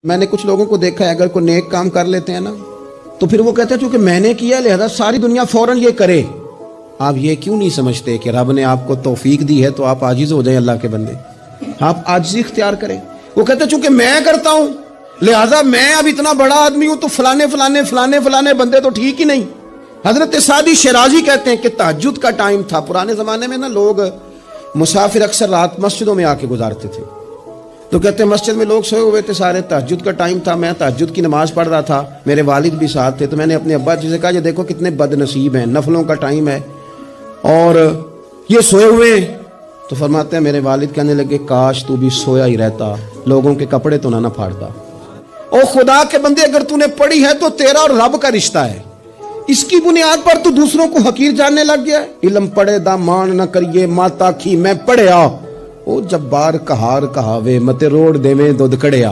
میں نے کچھ لوگوں کو دیکھا ہے اگر کوئی نیک کام کر لیتے ہیں نا تو پھر وہ کہتے ہیں چونکہ میں نے کیا لہذا ساری دنیا فوراً یہ کرے. آپ یہ کیوں نہیں سمجھتے کہ رب نے آپ کو توفیق دی ہے تو آپ عاجز ہو جائیں اللہ کے بندے, آپ عاجزی اختیار کریں. وہ کہتے ہیں چونکہ میں کرتا ہوں لہذا میں اب اتنا بڑا آدمی ہوں تو فلانے بندے تو ٹھیک ہی نہیں. حضرت سعدی شیرازی کہتے ہیں کہ تہجد کا ٹائم تھا پرانے زمانے میں نا, لوگ مسافر اکثر رات مسجدوں میں آ کے گزارتے تھے تو کہتے ہیں مسجد میں لوگ سوئے ہوئے تھے سارے, تہجد کا ٹائم تھا, میں تہجد کی نماز پڑھ رہا تھا, میرے والد بھی ساتھ تھے, تو میں نے اپنے ابا جی سے کہا یہ دیکھو کتنے بد نصیب ہیں, نفلوں کا ٹائم ہے اور یہ سوئے ہوئے ہیں. تو فرماتے ہیں میرے والد کہنے لگے کاش تو بھی سویا ہی رہتا, لوگوں کے کپڑے تو نہ پھاڑتا. او خدا کے بندے اگر تو نے پڑھی ہے تو تیرا اور رب کا رشتہ ہے, اس کی بنیاد پر تو دوسروں کو حقیر جاننے لگ گیا. علم پڑھے دا مان نہ کریے ماتا کی میں پڑھیا, او جبار کہار کہاوے متے روڑ دے میں دودھ کڑیا.